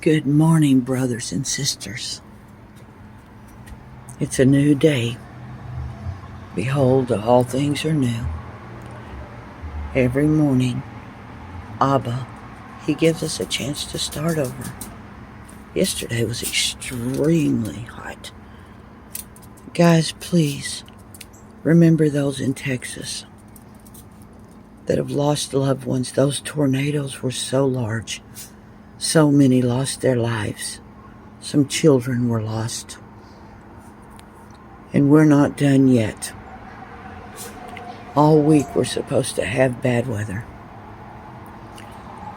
Good morning, brothers and sisters. It's a new day. Behold, all things are new. Every morning, Abba, He gives us a chance to start over. Yesterday was extremely hot. Guys, please remember those in Texas that have lost loved ones. Those tornadoes were so large. So many lost their lives. Some children were lost. And we're not done yet. All week we're supposed to have bad weather.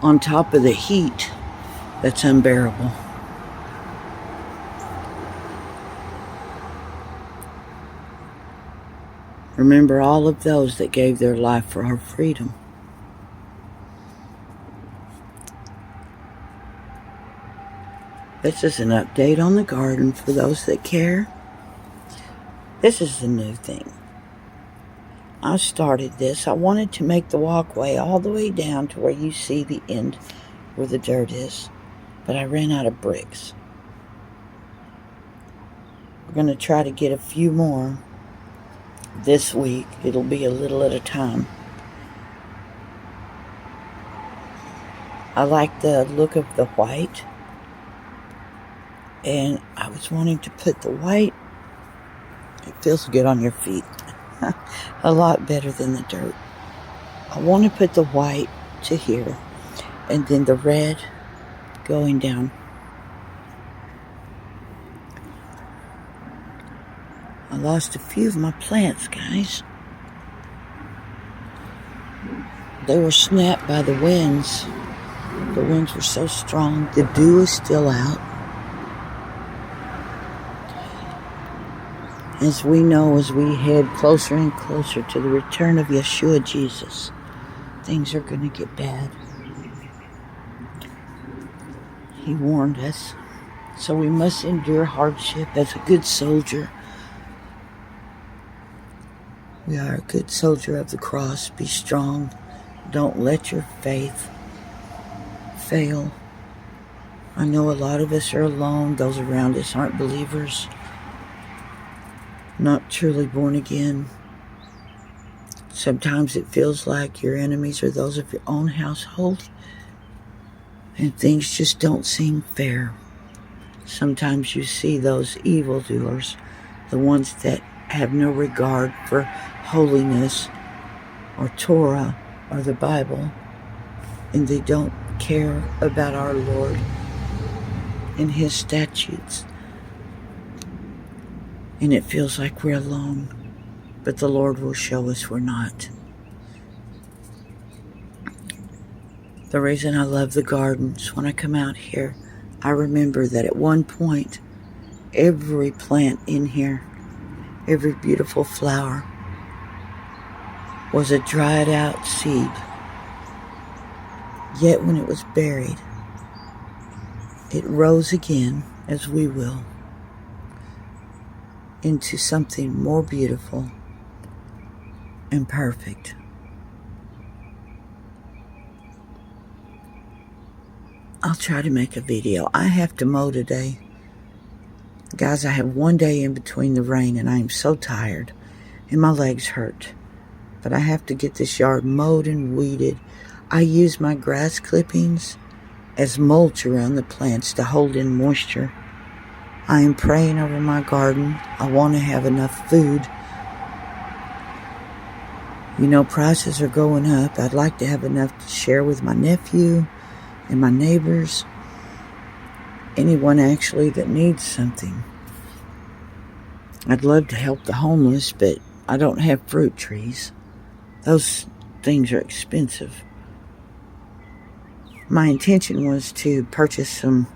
On top of the heat that's unbearable. Remember all of those that gave their life for our freedom. This is an update on the garden for those that care. This is the new thing. I started this. I wanted to make the walkway all the way down to where you see the end where the dirt is. But I ran out of bricks. We're going to try to get a few more this week. It'll be a little at a time. I like the look of the white. And I was wanting to put the white. It feels good on your feet. A lot better than the dirt. I want to put the white to here. And then the red going down. I lost a few of my plants, guys. They were snapped by the winds. The winds were so strong. The dew is still out. As we know, as we head closer and closer to the return of Yeshua Jesus, things are going to get bad. He warned us. So we must endure hardship as a good soldier. We are a good soldier of the cross. Be strong. Don't let your faith fail. I know a lot of us are alone. Those around us aren't believers. Not truly born again. Sometimes it feels like your enemies are those of your own household. And things just don't seem fair. Sometimes you see those evildoers, the ones that have no regard for holiness or Torah or the Bible, and they don't care about our Lord and His statutes. And it feels like we're alone, but the Lord will show us we're not. The reason I love the gardens, when I come out here, I remember that at one point, every plant in here, every beautiful flower, was a dried out seed. Yet when it was buried, it rose again, as we will, into something more beautiful and perfect. I'll try to make a video. I have to mow today. Guys, I have one day in between the rain and I am so tired and my legs hurt. But I have to get this yard mowed and weeded. I use my grass clippings as mulch around the plants to hold in moisture. I am praying over my garden. I want to have enough food. You know, prices are going up. I'd like to have enough to share with my nephew and my neighbors. Anyone actually that needs something. I'd love to help the homeless, but I don't have fruit trees. Those things are expensive. My intention was to purchase some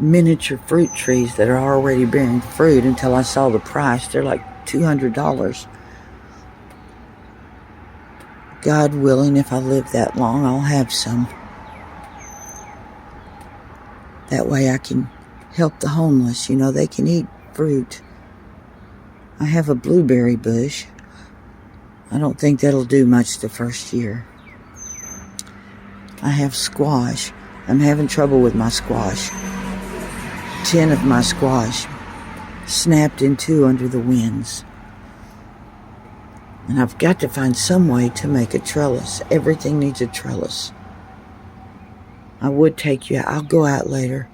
miniature fruit trees that are already bearing fruit until I saw the price. They're like $200. God willing, if I live that long, I'll have some. That way I can help the homeless. You know, they can eat fruit. I have a blueberry bush. I don't think that'll do much the first year. I have squash. I'm having trouble with my squash. 10 of my squash snapped in two under the winds. And I've got to find some way to make a trellis. Everything needs a trellis. I would take you out. I'll go out later.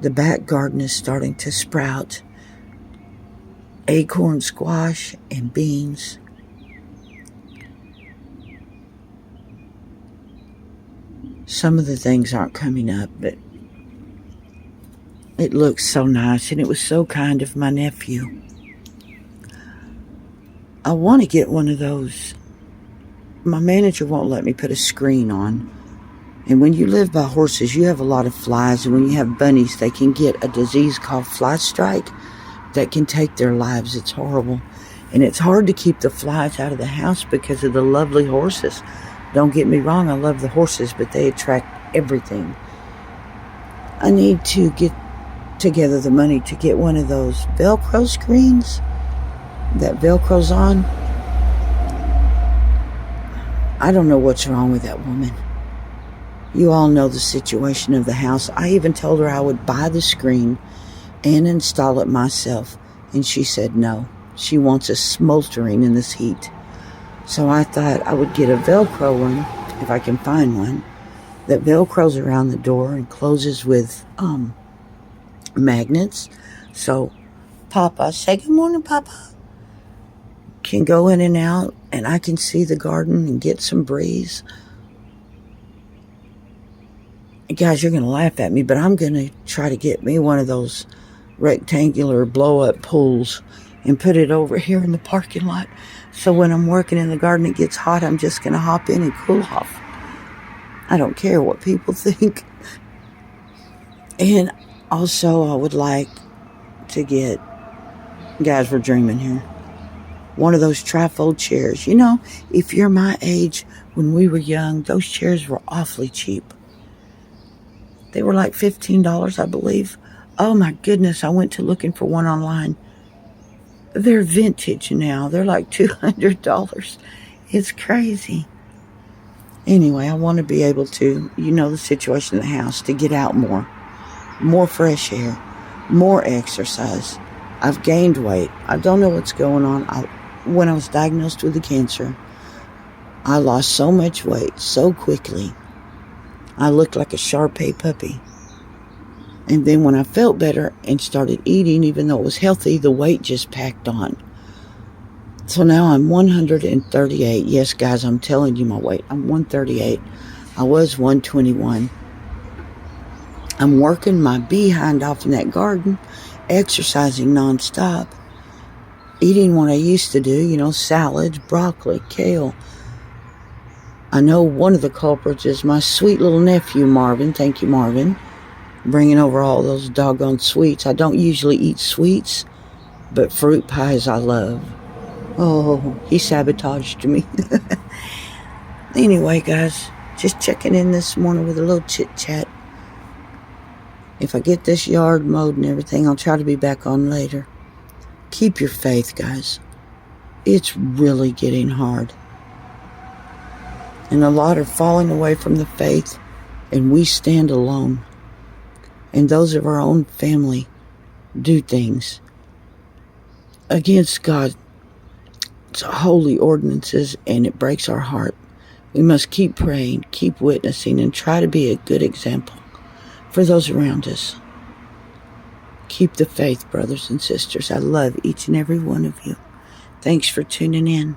The back garden is starting to sprout acorn squash and beans. Some of the things aren't coming up, but it looks so nice, and it was so kind of my nephew. I want to get one of those. My manager won't let me put a screen on. And when you live by horses, you have a lot of flies. And when you have bunnies, they can get a disease called fly strike that can take their lives. It's horrible. And it's hard to keep the flies out of the house because of the lovely horses. Don't get me wrong, I love the horses, but they attract everything. I need to get together the money to get one of those Velcro screens that Velcro's on. I don't know what's wrong with that woman. You all know the situation of the house. I even told her I would buy the screen and install it myself, and she said no. She wants us smoldering in this heat. So I thought I would get a Velcro one, if I can find one, that Velcros around the door and closes with magnets. So Papa, say good morning, Papa, can go in and out, and I can see the garden and get some breeze. Guys, you're going to laugh at me, but I'm going to try to get me one of those rectangular blow-up pools and put it over here in the parking lot. So when I'm working in the garden, it gets hot, I'm just going to hop in and cool off. I don't care what people think. And also, I would like to get, guys, we're dreaming here, one of those trifold chairs. You know, if you're my age, when we were young, those chairs were awfully cheap. They were like $15, I believe. Oh my goodness, I went to looking for one online. They're vintage now. They're like $200. It's crazy. Anyway, I want to be able to, you know the situation in the house, to get out more. More fresh air. More exercise. I've gained weight. I don't know what's going on. When I was diagnosed with the cancer, I lost so much weight so quickly. I looked like a Shar-Pei puppy. And then when I felt better and started eating, even though it was healthy, the weight just packed on. So now I'm 138. Yes, guys, I'm telling you my weight. I'm 138. I was 121. I'm working my behind off in that garden, exercising nonstop, eating what I used to do, you know, salads, broccoli, kale. I know one of the culprits is my sweet little nephew, Marvin. Thank you, Marvin. Bringing over all those doggone sweets. I don't usually eat sweets, but fruit pies I love. Oh, he sabotaged me. Anyway, guys, just checking in this morning with a little chit-chat. If I get this yard mowed and everything, I'll try to be back on later. Keep your faith, guys. It's really getting hard. And a lot are falling away from the faith, and we stand alone. And those of our own family do things against God's holy ordinances, and it breaks our heart. We must keep praying, keep witnessing, and try to be a good example for those around us. Keep the faith, brothers and sisters. I love each and every one of you. Thanks for tuning in.